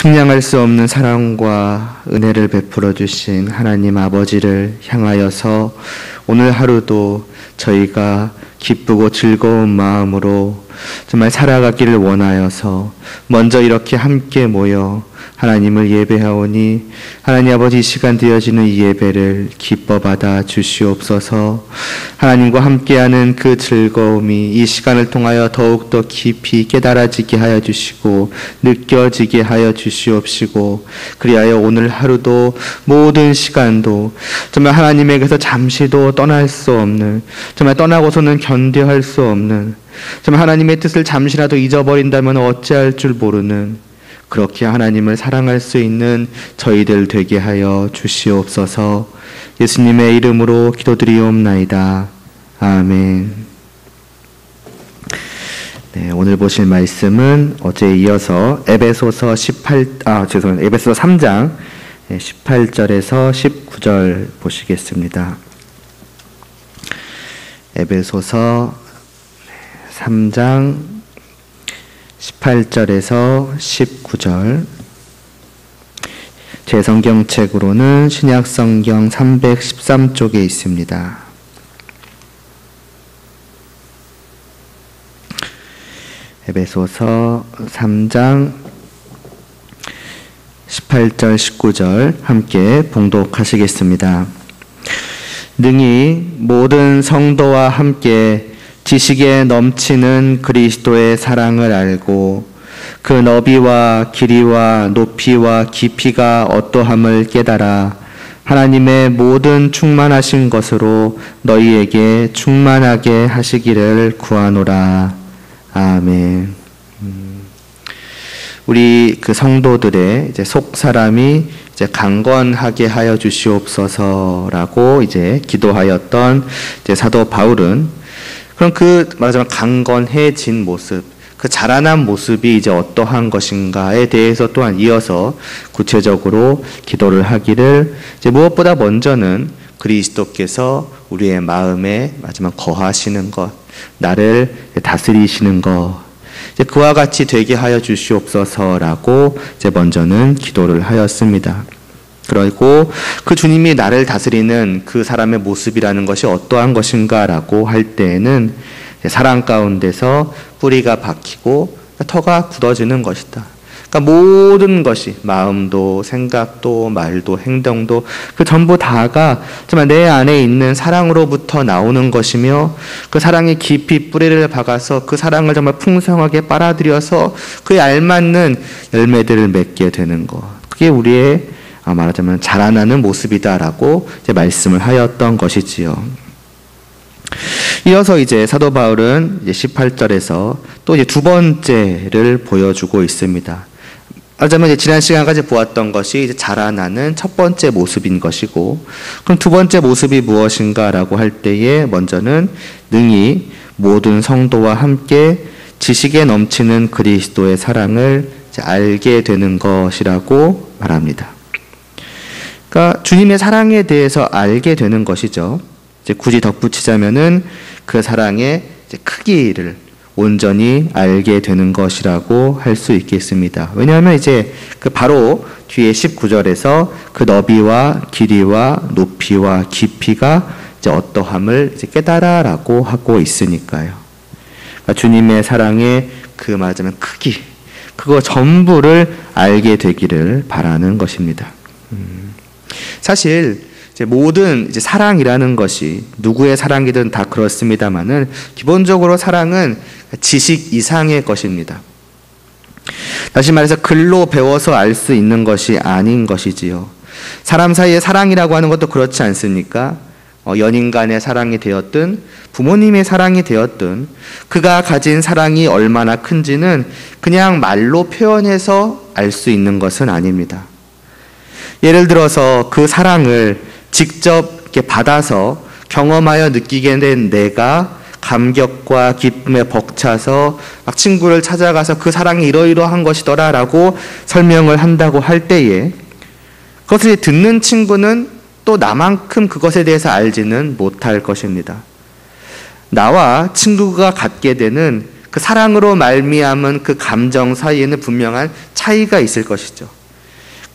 측량할 수 없는 사랑과 은혜를 베풀어 주신 하나님 아버지를 향하여서 오늘 하루도 저희가 기쁘고 즐거운 마음으로 정말 살아가기를 원하여서 먼저 이렇게 함께 모여 하나님을 예배하오니 하나님 아버지 이 시간 되어지는 이 예배를 기뻐 받아 주시옵소서. 하나님과 함께하는 그 즐거움이 이 시간을 통하여 더욱더 깊이 깨달아지게 하여 주시고 느껴지게 하여 주시옵시고, 그리하여 오늘 하루도 모든 시간도 정말 하나님에게서 잠시도 떠날 수 없는, 정말 떠나고서는 견뎌할 수 없는, 정말 하나님의 뜻을 잠시라도 잊어버린다면 어찌할 줄 모르는, 그렇게 하나님을 사랑할 수 있는 저희들 되게 하여 주시옵소서. 예수님의 이름으로 기도드리옵나이다. 아멘. 네, 오늘 보실 말씀은 어제에 이어서 에베소서 3장 18절에서 19절 보시겠습니다. 에베소서 3장 18절에서 19절, 제 성경책으로는 신약성경 313쪽에 있습니다. 에베소서 3장 18절 19절 함께 봉독하시겠습니다. 능히 모든 성도와 함께 지식에 넘치는 그리스도의 사랑을 알고 그 너비와 길이와 높이와 깊이가 어떠함을 깨달아 하나님의 모든 충만하신 것으로 너희에게 충만하게 하시기를 구하노라. 아멘. 우리 그 성도들의 이제 속 사람이 이제 강건하게 하여 주시옵소서라고 이제 기도하였던 이제 사도 바울은, 그럼 그 말하자면 강건해진 모습, 그 자라난 모습이 이제 어떠한 것인가에 대해서 또한 이어서 구체적으로 기도를 하기를, 이제 무엇보다 먼저는 그리스도께서 우리의 마음에 마지막 거하시는 것, 나를 다스리시는 것, 이제 그와 같이 되게 하여 주시옵소서라고 이제 먼저는 기도를 하였습니다. 그리고 그 주님이 나를 다스리는 그 사람의 모습이라는 것이 어떠한 것인가라고 할 때에는 사랑 가운데서 뿌리가 박히고 터가 굳어지는 것이다. 그러니까 모든 것이, 마음도 생각도 말도 행동도 그 전부 다가 정말 내 안에 있는 사랑으로부터 나오는 것이며, 그 사랑이 깊이 뿌리를 박아서 그 사랑을 정말 풍성하게 빨아들여서 그에 알맞는 열매들을 맺게 되는 것, 그게 우리의 말하자면 자라나는 모습이다라고 이제 말씀을 하였던 것이지요. 이어서 이제 사도 바울은 이제 18절에서 또 이제 두 번째를 보여주고 있습니다. 말하자면 이제 지난 시간까지 보았던 것이 이제 자라나는 첫 번째 모습인 것이고, 그럼 두 번째 모습이 무엇인가라고 할 때에 먼저는 능히 모든 성도와 함께 지식에 넘치는 그리스도의 사랑을 이제 알게 되는 것이라고 말합니다. 그러니까 주님의 사랑에 대해서 알게 되는 것이죠. 이제 굳이 덧붙이자면은 그 사랑의 이제 크기를 온전히 알게 되는 것이라고 할 수 있겠습니다. 왜냐하면 이제 그 바로 뒤에 19절에서 그 너비와 길이와 높이와 깊이가 이제 어떠함을 이제 깨달아라고 하고 있으니까요. 그러니까 주님의 사랑의 그 말하자면 크기, 그거 전부를 알게 되기를 바라는 것입니다. 사실 이제 모든 이제 사랑이라는 것이 누구의 사랑이든 다 그렇습니다만은 기본적으로 사랑은 지식 이상의 것입니다. 다시 말해서 글로 배워서 알 수 있는 것이 아닌 것이지요. 사람 사이의 사랑이라고 하는 것도 그렇지 않습니까? 연인 간의 사랑이 되었든 부모님의 사랑이 되었든 그가 가진 사랑이 얼마나 큰지는 그냥 말로 표현해서 알 수 있는 것은 아닙니다. 예를 들어서 그 사랑을 직접 이렇게 받아서 경험하여 느끼게 된 내가 감격과 기쁨에 벅차서 막 친구를 찾아가서 그 사랑이 이러이러한 것이더라라고 설명을 한다고 할 때에, 그것을 듣는 친구는 또 나만큼 그것에 대해서 알지는 못할 것입니다. 나와 친구가 갖게 되는 그 사랑으로 말미암은 그 감정 사이에는 분명한 차이가 있을 것이죠.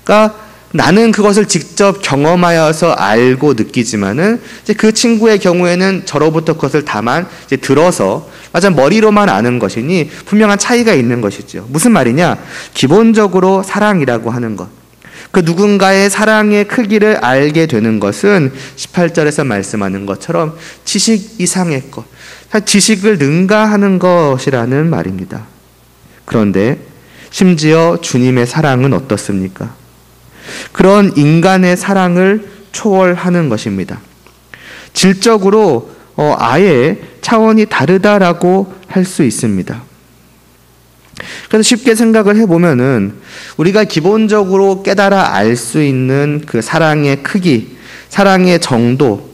그러니까 나는 그것을 직접 경험하여서 알고 느끼지만은 이제 그 친구의 경우에는 저로부터 그것을 다만 이제 들어서 맞아 머리로만 아는 것이니 분명한 차이가 있는 것이죠. 무슨 말이냐? 기본적으로 사랑이라고 하는 것. 그 누군가의 사랑의 크기를 알게 되는 것은 18절에서 말씀하는 것처럼 지식 이상의 것, 지식을 능가하는 것이라는 말입니다. 그런데 심지어 주님의 사랑은 어떻습니까? 그런 인간의 사랑을 초월하는 것입니다. 질적으로 아예 차원이 다르다라고 할 수 있습니다. 그래서 쉽게 생각을 해보면은 우리가 기본적으로 깨달아 알 수 있는 그 사랑의 크기, 사랑의 정도,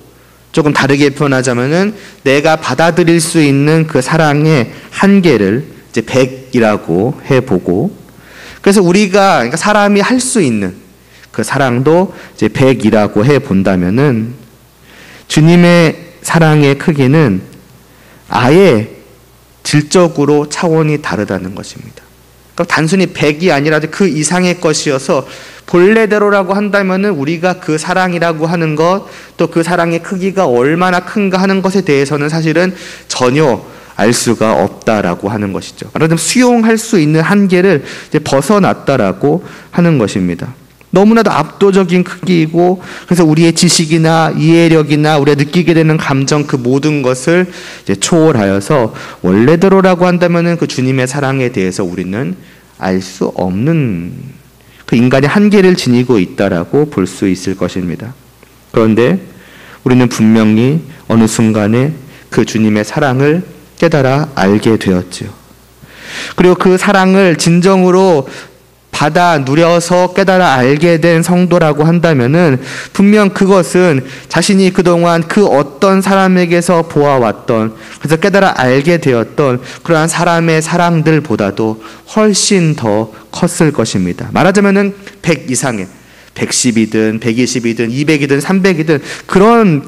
조금 다르게 표현하자면은 내가 받아들일 수 있는 그 사랑의 한계를 이제 100이라고 해보고, 그래서 우리가 그러니까 사람이 할 수 있는 그 사랑도 이제 100이라고 해본다면은 주님의 사랑의 크기는 아예 질적으로 차원이 다르다는 것입니다. 그러니까 단순히 100이 아니라 그 이상의 것이어서 본래대로라고 한다면은 우리가 그 사랑이라고 하는 것, 또 그 사랑의 크기가 얼마나 큰가 하는 것에 대해서는 사실은 전혀 알 수가 없다라고 하는 것이죠. 말하자면 수용할 수 있는 한계를 이제 벗어났다라고 하는 것입니다. 너무나도 압도적인 크기이고, 그래서 우리의 지식이나 이해력이나 우리가 느끼게 되는 감정 그 모든 것을 이제 초월하여서 원래대로라고 한다면은 그 주님의 사랑에 대해서 우리는 알 수 없는 그 인간의 한계를 지니고 있다라고 볼 수 있을 것입니다. 그런데 우리는 분명히 어느 순간에 그 주님의 사랑을 깨달아 알게 되었지요. 그리고 그 사랑을 진정으로 받아 누려서 깨달아 알게 된 성도라고 한다면은 분명 그것은 자신이 그동안 그 어떤 사람에게서 보아왔던, 그래서 깨달아 알게 되었던 그러한 사람의 사랑들보다도 훨씬 더 컸을 것입니다. 말하자면은 100 이상의 110이든 120이든 200이든 300이든 그런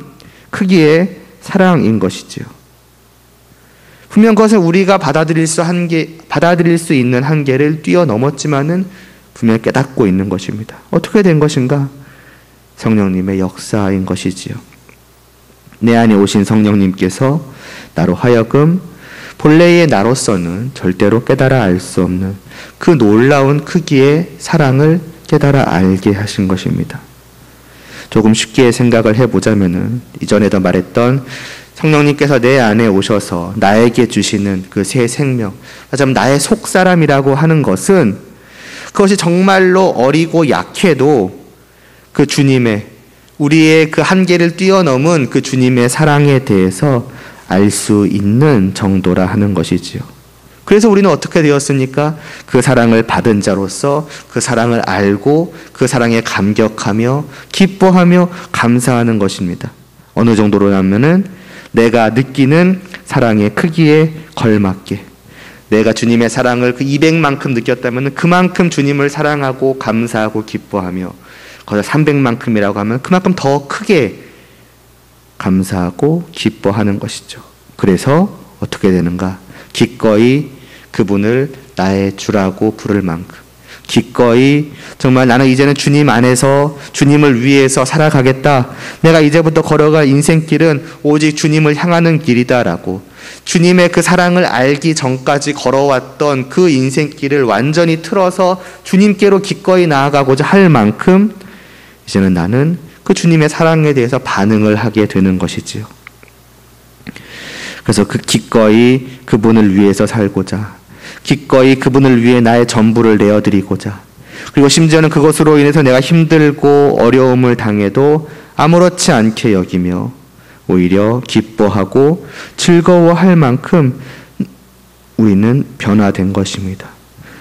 크기의 사랑인 것이지요. 분명 그것은 우리가 받아들일 수 있는 한계를 뛰어넘었지만은 분명 깨닫고 있는 것입니다. 어떻게 된 것인가? 성령님의 역사인 것이지요. 내 안에 오신 성령님께서 나로 하여금 본래의 나로서는 절대로 깨달아 알 수 없는 그 놀라운 크기의 사랑을 깨달아 알게 하신 것입니다. 조금 쉽게 생각을 해보자면은 이전에도 말했던 성령님께서 내 안에 오셔서 나에게 주시는 그 새 생명, 하자면 나의 속사람이라고 하는 것은 그것이 정말로 어리고 약해도 그 주님의, 우리의 그 한계를 뛰어넘은 그 주님의 사랑에 대해서 알 수 있는 정도라 하는 것이지요. 그래서 우리는 어떻게 되었습니까? 그 사랑을 받은 자로서 그 사랑을 알고 그 사랑에 감격하며 기뻐하며 감사하는 것입니다. 어느 정도로냐면은 내가 느끼는 사랑의 크기에 걸맞게, 내가 주님의 사랑을 그 200만큼 느꼈다면 그만큼 주님을 사랑하고 감사하고 기뻐하며, 거기서 300만큼이라고 하면 그만큼 더 크게 감사하고 기뻐하는 것이죠. 그래서 어떻게 되는가? 기꺼이 그분을 나의 주라고 부를 만큼, 기꺼이 정말 나는 이제는 주님 안에서 주님을 위해서 살아가겠다, 내가 이제부터 걸어갈 인생길은 오직 주님을 향하는 길이다라고 주님의 그 사랑을 알기 전까지 걸어왔던 그 인생길을 완전히 틀어서 주님께로 기꺼이 나아가고자 할 만큼 이제는 나는 그 주님의 사랑에 대해서 반응을 하게 되는 것이지요. 그래서 그 기꺼이 그분을 위해서 살고자, 기꺼이 그분을 위해 나의 전부를 내어드리고자, 그리고 심지어는 그것으로 인해서 내가 힘들고 어려움을 당해도 아무렇지 않게 여기며 오히려 기뻐하고 즐거워할 만큼 우리는 변화된 것입니다.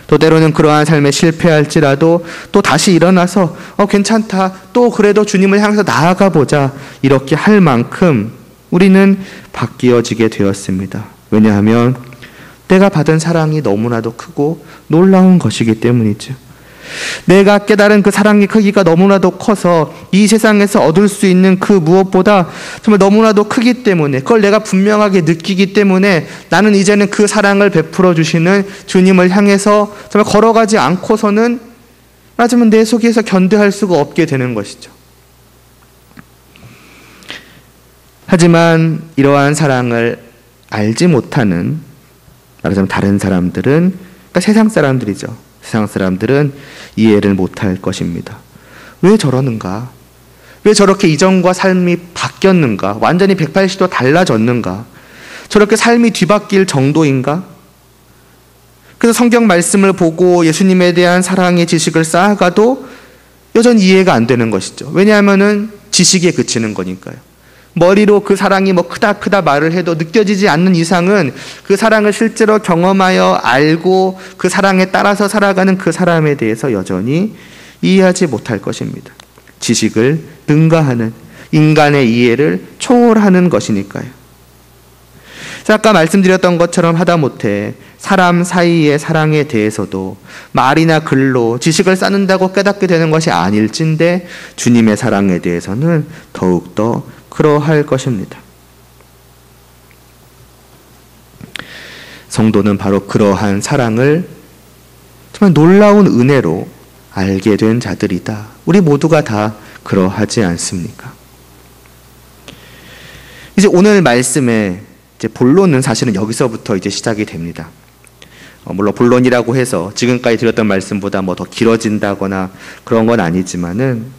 또 때로는 그러한 삶에 실패할지라도 또 다시 일어나서 괜찮다, 또 그래도 주님을 향해서 나아가 보자, 이렇게 할 만큼 우리는 바뀌어지게 되었습니다. 왜냐하면 내가 받은 사랑이 너무나도 크고 놀라운 것이기 때문이죠. 내가 깨달은 그 사랑의 크기가 너무나도 커서 이 세상에서 얻을 수 있는 그 무엇보다 정말 너무나도 크기 때문에, 그걸 내가 분명하게 느끼기 때문에 나는 이제는 그 사랑을 베풀어 주시는 주님을 향해서 정말 걸어가지 않고서는 말하자면 내 속에서 견뎌할 수가 없게 되는 것이죠. 하지만 이러한 사랑을 알지 못하는, 말하자면 다른 사람들은, 그러니까 세상 사람들이죠. 세상 사람들은 이해를 못할 것입니다. 왜 저러는가? 왜 저렇게 이전과 삶이 바뀌었는가? 완전히 180도 달라졌는가? 저렇게 삶이 뒤바뀔 정도인가? 그래서 성경 말씀을 보고 예수님에 대한 사랑의 지식을 쌓아가도 여전히 이해가 안 되는 것이죠. 왜냐하면은 지식에 그치는 거니까요. 머리로 그 사랑이 뭐 크다 말을 해도 느껴지지 않는 이상은 그 사랑을 실제로 경험하여 알고 그 사랑에 따라서 살아가는 그 사람에 대해서 여전히 이해하지 못할 것입니다. 지식을 능가하는, 인간의 이해를 초월하는 것이니까요. 아까 말씀드렸던 것처럼 하다못해 사람 사이의 사랑에 대해서도 말이나 글로 지식을 쌓는다고 깨닫게 되는 것이 아닐진데 주님의 사랑에 대해서는 더욱더 그러할 것입니다. 성도는 바로 그러한 사랑을 정말 놀라운 은혜로 알게 된 자들이다. 우리 모두가 다 그러하지 않습니까? 이제 오늘 말씀의 이제 본론은 사실은 여기서부터 이제 시작이 됩니다. 물론 본론이라고 해서 지금까지 드렸던 말씀보다 뭐 더 길어진다거나 그런 건 아니지만은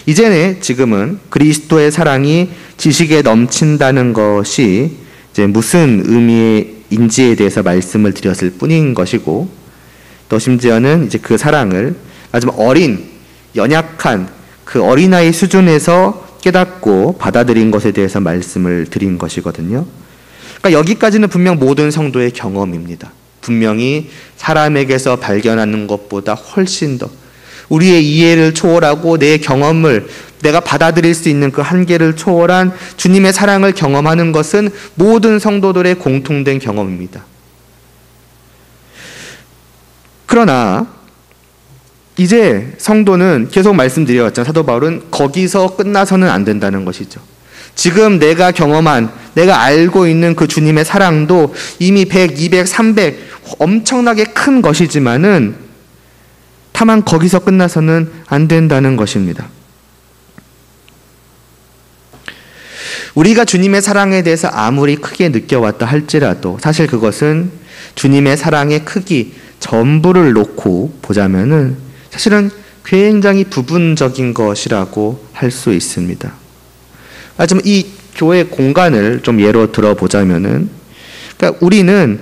이제는 지금은 그리스도의 사랑이 지식에 넘친다는 것이 이제 무슨 의미인지에 대해서 말씀을 드렸을 뿐인 것이고, 또 심지어는 이제 그 사랑을 아주 어린, 연약한 그 어린아이 수준에서 깨닫고 받아들인 것에 대해서 말씀을 드린 것이거든요. 그러니까 여기까지는 분명 모든 성도의 경험입니다. 분명히 사람에게서 발견하는 것보다 훨씬 더 우리의 이해를 초월하고 내 경험을, 내가 받아들일 수 있는 그 한계를 초월한 주님의 사랑을 경험하는 것은 모든 성도들의 공통된 경험입니다. 그러나 이제 성도는 계속 말씀드려왔잖아요. 사도 바울은 거기서 끝나서는 안 된다는 것이죠. 지금 내가 경험한, 내가 알고 있는 그 주님의 사랑도 이미 100, 200, 300 엄청나게 큰 것이지만은 다만 거기서 끝나서는 안 된다는 것입니다. 우리가 주님의 사랑에 대해서 아무리 크게 느껴왔다 할지라도 사실 그것은 주님의 사랑의 크기 전부를 놓고 보자면은 사실은 굉장히 부분적인 것이라고 할 수 있습니다. 하지만 이 교회 공간을 좀 예로 들어보자면은, 그러니까 우리는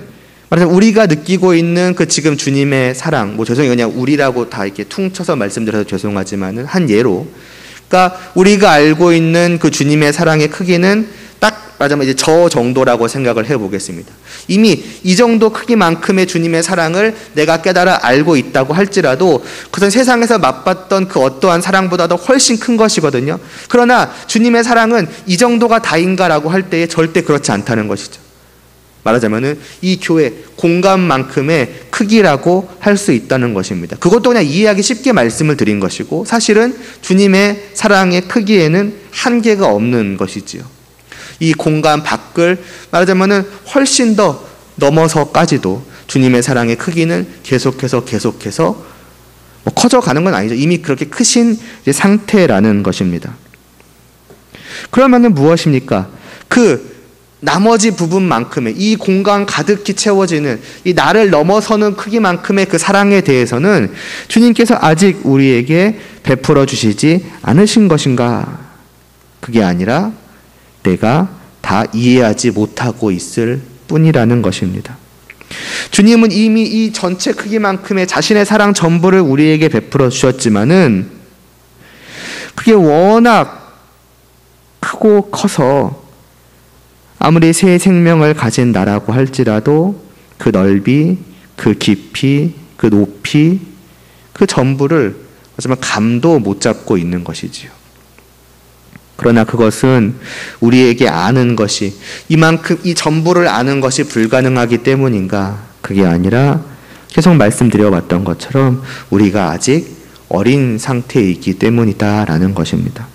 말하자면 우리가 느끼고 있는 그 지금 주님의 사랑, 뭐 죄송해요, 그냥 우리라고 다 이렇게 퉁쳐서 말씀드려서 죄송하지만은 한 예로, 그러니까 우리가 알고 있는 그 주님의 사랑의 크기는 딱 말하자면 이제 저 정도라고 생각을 해보겠습니다. 이미 이 정도 크기만큼의 주님의 사랑을 내가 깨달아 알고 있다고 할지라도 그것은 세상에서 맛봤던 그 어떠한 사랑보다도 훨씬 큰 것이거든요. 그러나 주님의 사랑은 이 정도가 다인가라고 할 때에 절대 그렇지 않다는 것이죠. 말하자면은 이 교회 공간만큼의 크기라고 할 수 있다는 것입니다. 그것도 그냥 이해하기 쉽게 말씀을 드린 것이고, 사실은 주님의 사랑의 크기에는 한계가 없는 것이지요. 이 공간 밖을 말하자면은 훨씬 더 넘어서까지도 주님의 사랑의 크기는 계속해서 뭐 커져가는 건 아니죠. 이미 그렇게 크신 상태라는 것입니다. 그러면은 무엇입니까? 그 나머지 부분만큼의 이 공간 가득히 채워지는 이 나를 넘어서는 크기만큼의 그 사랑에 대해서는 주님께서 아직 우리에게 베풀어 주시지 않으신 것인가? 그게 아니라 내가 다 이해하지 못하고 있을 뿐이라는 것입니다. 주님은 이미 이 전체 크기만큼의 자신의 사랑 전부를 우리에게 베풀어 주셨지만은 그게 워낙 크고 커서 아무리 새 생명을 가진 나라고 할지라도 그 넓이, 그 깊이, 그 높이, 그 전부를 하지만 감도 못 잡고 있는 것이지요. 그러나 그것은 우리에게 아는 것이 이만큼 이 전부를 아는 것이 불가능하기 때문인가? 그게 아니라 계속 말씀드려왔던 것처럼 우리가 아직 어린 상태이기 때문이다라는 것입니다.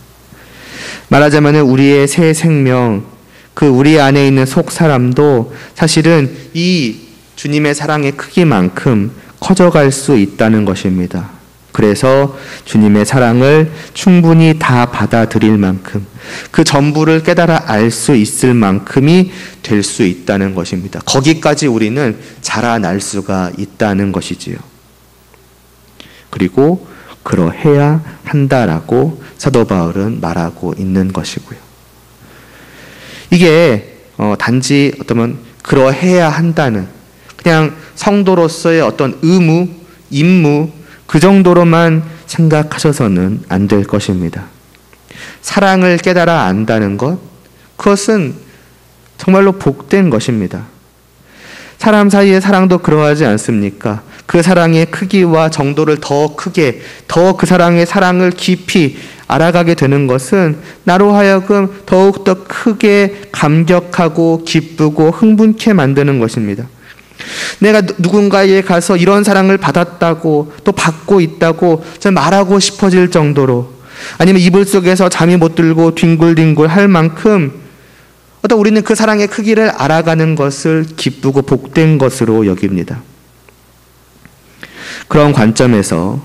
말하자면 우리의 새 생명, 그 우리 안에 있는 속 사람도 사실은 이 주님의 사랑의 크기만큼 커져갈 수 있다는 것입니다. 그래서 주님의 사랑을 충분히 다 받아들일 만큼, 그 전부를 깨달아 알 수 있을 만큼이 될 수 있다는 것입니다. 거기까지 우리는 자라날 수가 있다는 것이지요. 그리고 그러해야 한다라고 사도 바울은 말하고 있는 것이고요. 이게 단지 어쩌면 그러해야 한다는, 그냥 성도로서의 어떤 의무, 임무, 그 정도로만 생각하셔서는 안 될 것입니다. 사랑을 깨달아 안다는 것, 그것은 정말로 복된 것입니다. 사람 사이의 사랑도 그러하지 않습니까? 그 사랑의 크기와 정도를 더 크게, 더 그 사랑을 깊이 알아가게 되는 것은 나로 하여금 더욱더 크게 감격하고 기쁘고 흥분케 만드는 것입니다. 내가 누군가에 가서 이런 사랑을 받았다고, 또 받고 있다고 말하고 싶어질 정도로, 아니면 이불 속에서 잠이 못 들고 뒹굴뒹굴 할 만큼 어떤 우리는 그 사랑의 크기를 알아가는 것을 기쁘고 복된 것으로 여깁니다. 그런 관점에서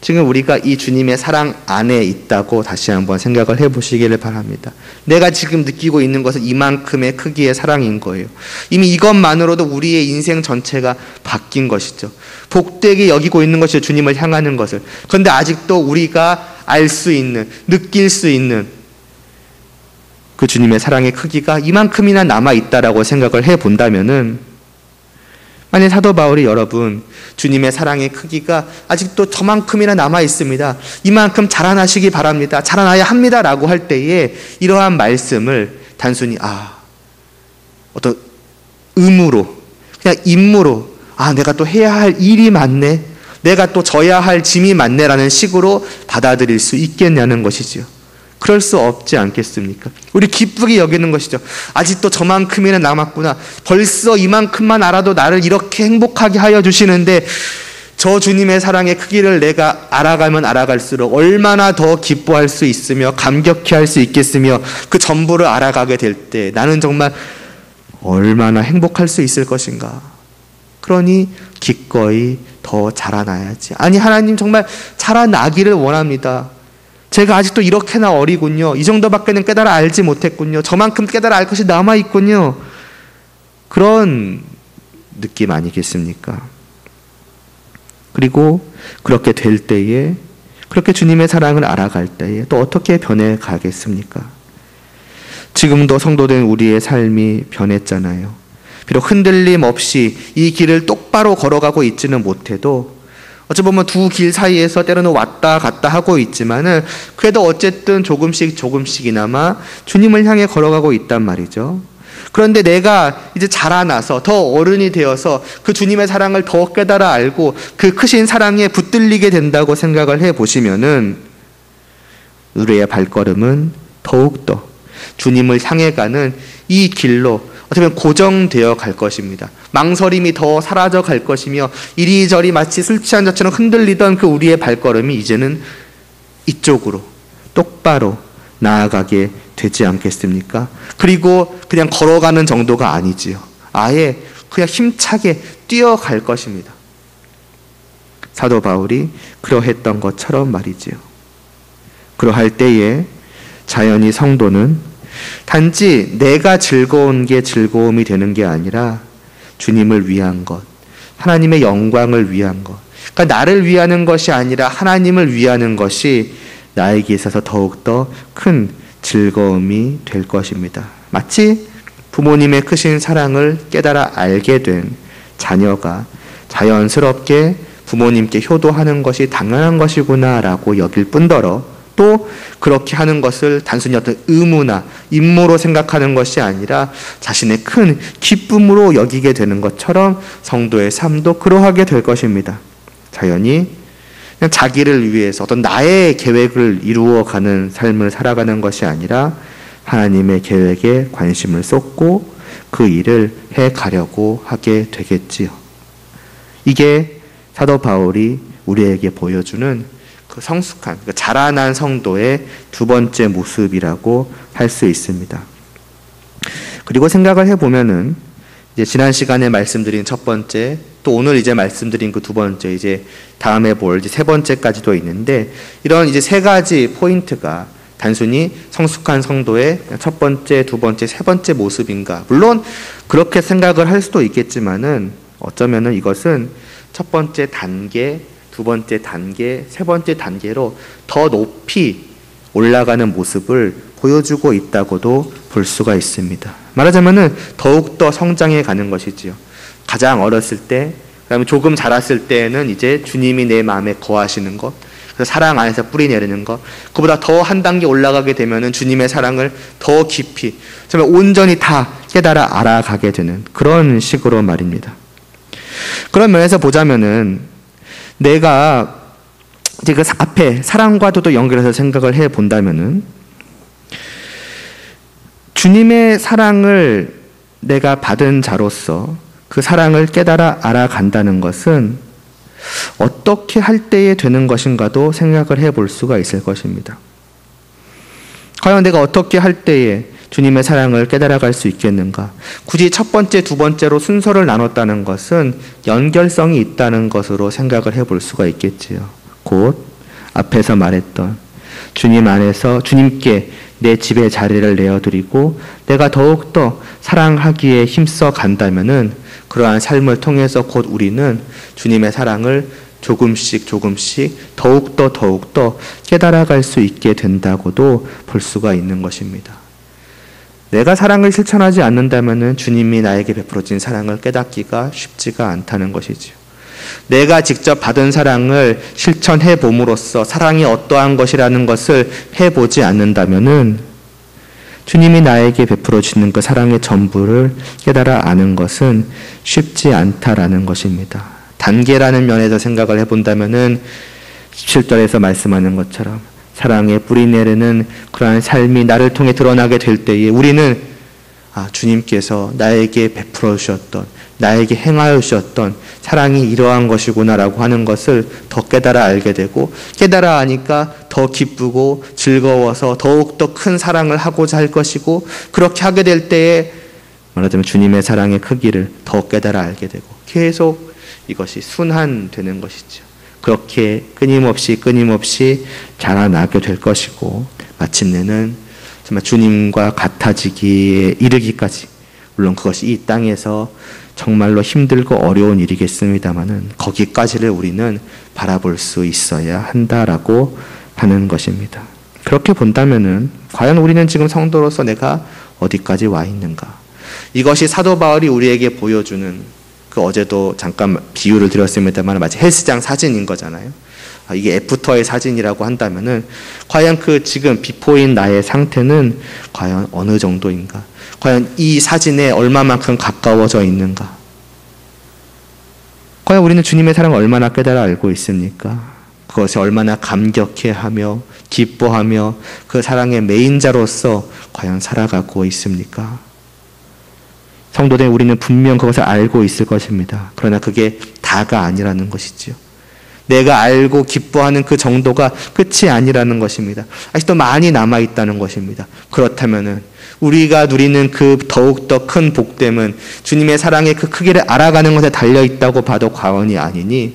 지금 우리가 이 주님의 사랑 안에 있다고 다시 한번 생각을 해보시기를 바랍니다. 내가 지금 느끼고 있는 것은 이만큼의 크기의 사랑인 거예요. 이미 이것만으로도 우리의 인생 전체가 바뀐 것이죠. 복되게 여기고 있는 것이죠. 주님을 향하는 것을. 그런데 아직도 우리가 알 수 있는, 느낄 수 있는 그 주님의 사랑의 크기가 이만큼이나 남아있다라고 생각을 해본다면은, 만약 사도 바울이 여러분 주님의 사랑의 크기가 아직도 저만큼이나 남아있습니다, 이만큼 자라나시기 바랍니다, 자라나야 합니다 라고 할 때에 이러한 말씀을 단순히 어떤 의무로, 그냥 임무로, 내가 또 해야 할 일이 많네, 내가 또 져야 할 짐이 많네 라는 식으로 받아들일 수 있겠냐는 것이지요. 그럴 수 없지 않겠습니까? 우리 기쁘게 여기는 것이죠. 아직도 저만큼이나 남았구나. 벌써 이만큼만 알아도 나를 이렇게 행복하게 하여 주시는데, 저 주님의 사랑의 크기를 내가 알아가면 알아갈수록 얼마나 더 기뻐할 수 있으며 감격해 할 수 있겠으며, 그 전부를 알아가게 될 때 나는 정말 얼마나 행복할 수 있을 것인가. 그러니 기꺼이 더 자라나야지. 아니, 하나님 정말 자라나기를 원합니다. 제가 아직도 이렇게나 어리군요. 이 정도밖에는 깨달아 알지 못했군요. 저만큼 깨달아 알 것이 남아있군요. 그런 느낌 아니겠습니까? 그리고 그렇게 될 때에, 그렇게 주님의 사랑을 알아갈 때에 또 어떻게 변해가겠습니까? 지금도 성도된 우리의 삶이 변했잖아요. 비록 흔들림 없이 이 길을 똑바로 걸어가고 있지는 못해도, 어찌 보면 두 길 사이에서 때로는 왔다 갔다 하고 있지만은 그래도 어쨌든 조금씩이나마 주님을 향해 걸어가고 있단 말이죠. 그런데 내가 이제 자라나서 더 어른이 되어서 그 주님의 사랑을 더 깨달아 알고 그 크신 사랑에 붙들리게 된다고 생각을 해보시면은 우리의 발걸음은 더욱더 주님을 향해 가는 이 길로 어떻게 보면 고정되어 갈 것입니다. 망설임이 더 사라져 갈 것이며, 이리저리 마치 술 취한 자처럼 흔들리던 그 우리의 발걸음이 이제는 이쪽으로 똑바로 나아가게 되지 않겠습니까? 그리고 그냥 걸어가는 정도가 아니지요. 아예 그냥 힘차게 뛰어갈 것입니다. 사도 바울이 그러했던 것처럼 말이지요. 그러할 때에 자연히 성도는 단지 내가 즐거운 게 즐거움이 되는 게 아니라 주님을 위한 것, 하나님의 영광을 위한 것, 그러니까 나를 위하는 것이 아니라 하나님을 위하는 것이 나에게 있어서 더욱더 큰 즐거움이 될 것입니다. 마치 부모님의 크신 사랑을 깨달아 알게 된 자녀가 자연스럽게 부모님께 효도하는 것이 당연한 것이구나 라고 여길 뿐더러, 또 그렇게 하는 것을 단순히 어떤 의무나 임무로 생각하는 것이 아니라 자신의 큰 기쁨으로 여기게 되는 것처럼 성도의 삶도 그러하게 될 것입니다. 자연히 그냥 자기를 위해서 어떤 나의 계획을 이루어가는 삶을 살아가는 것이 아니라 하나님의 계획에 관심을 쏟고 그 일을 해가려고 하게 되겠지요. 이게 사도 바울이 우리에게 보여주는 그 성숙한, 그 자라난 성도의 두 번째 모습이라고 할 수 있습니다. 그리고 생각을 해보면은 이제 지난 시간에 말씀드린 첫 번째, 또 오늘 이제 말씀드린 그 두 번째, 이제 다음에 볼 이제 세 번째까지도 있는데, 이런 이제 세 가지 포인트가 단순히 성숙한 성도의 첫 번째, 두 번째, 세 번째 모습인가? 물론 그렇게 생각을 할 수도 있겠지만은 어쩌면은 이것은 첫 번째 단계, 두 번째 단계, 세 번째 단계로 더 높이 올라가는 모습을 보여주고 있다고도 볼 수가 있습니다. 말하자면은 더욱더 성장해 가는 것이지요. 가장 어렸을 때, 그다음에 조금 자랐을 때는 이제 주님이 내 마음에 거하시는 것, 그래서 사랑 안에서 뿌리 내리는 것, 그보다 더 한 단계 올라가게 되면은 주님의 사랑을 더 깊이, 정말 온전히 다 깨달아 알아가게 되는 그런 식으로 말입니다. 그런 면에서 보자면은 내가 이제 그 앞에 사랑과도 또 연결해서 생각을 해 본다면은 주님의 사랑을 내가 받은 자로서 그 사랑을 깨달아 알아간다는 것은 어떻게 할 때에 되는 것인가도 생각을 해 볼 수가 있을 것입니다. 과연 내가 어떻게 할 때에 주님의 사랑을 깨달아갈 수 있겠는가? 굳이 첫 번째, 두 번째로 순서를 나눴다는 것은 연결성이 있다는 것으로 생각을 해 볼 수가 있겠지요. 곧 앞에서 말했던 주님 안에서 주님께 내 집에 자리를 내어드리고 내가 더욱더 사랑하기에 힘써 간다면은 그러한 삶을 통해서 곧 우리는 주님의 사랑을 조금씩 더욱더 깨달아갈 수 있게 된다고도 볼 수가 있는 것입니다. 내가 사랑을 실천하지 않는다면은 주님이 나에게 베풀어진 사랑을 깨닫기가 쉽지가 않다는 것이지요. 내가 직접 받은 사랑을 실천해 봄으로써 사랑이 어떠한 것이라는 것을 해보지 않는다면은 주님이 나에게 베풀어 주는 그 사랑의 전부를 깨달아 아는 것은 쉽지 않다라는 것입니다. 단계라는 면에서 생각을 해본다면은 17절에서 말씀하는 것처럼 사랑에 뿌리 내리는 그러한 삶이 나를 통해 드러나게 될 때에 우리는 주님께서 나에게 베풀어 주셨던, 나에게 행하여 주셨던 사랑이 이러한 것이구나라고 하는 것을 더 깨달아 알게 되고, 깨달아 아니까 더 기쁘고 즐거워서 더욱더 큰 사랑을 하고자 할 것이고, 그렇게 하게 될 때에 말하자면 주님의 사랑의 크기를 더 깨달아 알게 되고 계속 이것이 순환되는 것이죠. 그렇게 끊임없이 자라나게 될 것이고, 마침내는 정말 주님과 같아지기에 이르기까지, 물론 그것이 이 땅에서 정말로 힘들고 어려운 일이겠습니다만은 거기까지를 우리는 바라볼 수 있어야 한다라고 하는 것입니다. 그렇게 본다면은 과연 우리는 지금 성도로서 내가 어디까지 와 있는가? 이것이 사도 바울이 우리에게 보여주는, 그 어제도 잠깐 비유를 드렸습니다만 마치 헬스장 사진인 거잖아요. 이게 애프터의 사진이라고 한다면은 과연 그 지금 비포인 나의 상태는 과연 어느 정도인가? 과연 이 사진에 얼마만큼 가까워져 있는가? 과연 우리는 주님의 사랑을 얼마나 깨달아 알고 있습니까? 그것이 얼마나 감격해하며 기뻐하며 그 사랑의 메인자로서 과연 살아가고 있습니까? 성도들, 우리는 분명 그것을 알고 있을 것입니다. 그러나 그게 다가 아니라는 것이지요. 내가 알고 기뻐하는 그 정도가 끝이 아니라는 것입니다. 아직도 많이 남아있다는 것입니다. 그렇다면은 우리가 누리는 그 더욱더 큰 복됨은 주님의 사랑의 그 크기를 알아가는 것에 달려있다고 봐도 과언이 아니니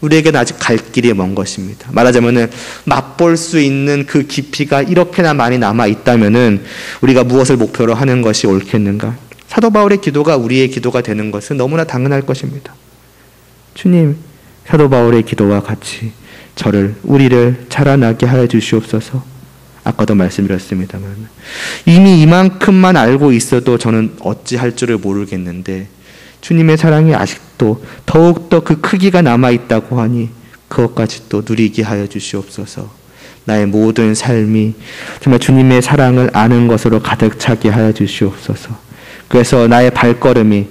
우리에게는 아직 갈 길이 먼 것입니다. 말하자면은 맛볼 수 있는 그 깊이가 이렇게나 많이 남아있다면은 우리가 무엇을 목표로 하는 것이 옳겠는가? 사도 바울의 기도가 우리의 기도가 되는 것은 너무나 당연할 것입니다. 주님, 사도 바울의 기도와 같이 우리를 자라나게 하여 주시옵소서. 아까도 말씀드렸습니다만 이미 이만큼만 알고 있어도 저는 어찌할 줄을 모르겠는데 주님의 사랑이 아직도 더욱더 그 크기가 남아있다고 하니 그것까지 또 누리게 하여 주시옵소서. 나의 모든 삶이 정말 주님의 사랑을 아는 것으로 가득 차게 하여 주시옵소서. 그래서 나의 발걸음이,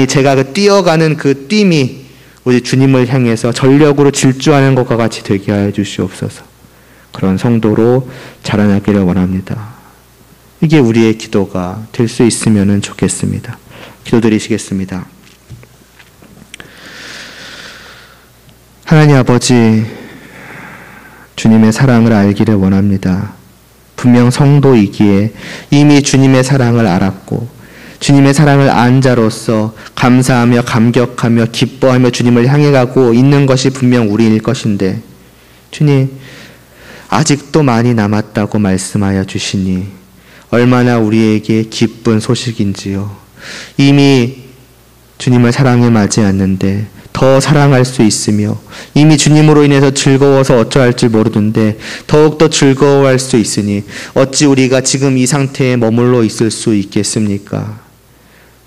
제가 뛰어가는 그 뜀이 우리 주님을 향해서 전력으로 질주하는 것과 같이 되게 하여 주시옵소서. 그런 성도로 자라나기를 원합니다. 이게 우리의 기도가 될 수 있으면 좋겠습니다. 기도드리시겠습니다. 하나님 아버지, 주님의 사랑을 알기를 원합니다. 분명 성도이기에 이미 주님의 사랑을 알았고 주님의 사랑을 안 자로서 감사하며 감격하며 기뻐하며 주님을 향해 가고 있는 것이 분명 우리일 것인데, 주님 아직도 많이 남았다고 말씀하여 주시니 얼마나 우리에게 기쁜 소식인지요. 이미 주님을 사랑에 맞이했는데 더 사랑할 수 있으며 이미 주님으로 인해서 즐거워서 어쩌할 줄 모르는데 더욱더 즐거워할 수 있으니 어찌 우리가 지금 이 상태에 머물러 있을 수 있겠습니까?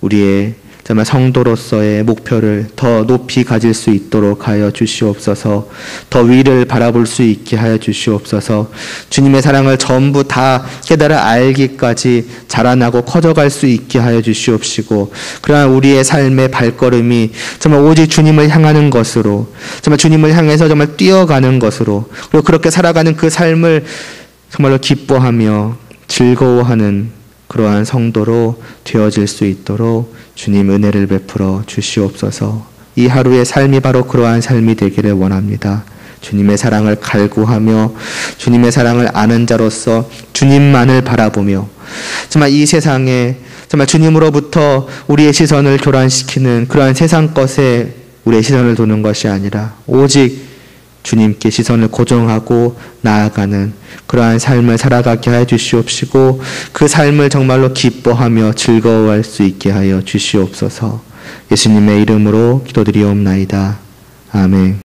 우리의 정말 성도로서의 목표를 더 높이 가질 수 있도록 하여 주시옵소서. 더 위를 바라볼 수 있게 하여 주시옵소서. 주님의 사랑을 전부 다 깨달아 알기까지 자라나고 커져갈 수 있게 하여 주시옵시고, 그러한 우리의 삶의 발걸음이 정말 오직 주님을 향하는 것으로, 정말 주님을 향해서 정말 뛰어가는 것으로, 그리고 그렇게 살아가는 그 삶을 정말로 기뻐하며 즐거워하는 그러한 성도로 되어질 수 있도록 주님 은혜를 베풀어 주시옵소서. 이 하루의 삶이 바로 그러한 삶이 되기를 원합니다. 주님의 사랑을 갈구하며 주님의 사랑을 아는 자로서 주님만을 바라보며 정말 이 세상에 정말 주님으로부터 우리의 시선을 교란시키는 그러한 세상 것에 우리의 시선을 두는 것이 아니라 오직 주님께 시선을 고정하고 나아가는 그러한 삶을 살아가게 하여 주시옵시고, 그 삶을 정말로 기뻐하며 즐거워할 수 있게 하여 주시옵소서. 예수님의 이름으로 기도드리옵나이다. 아멘.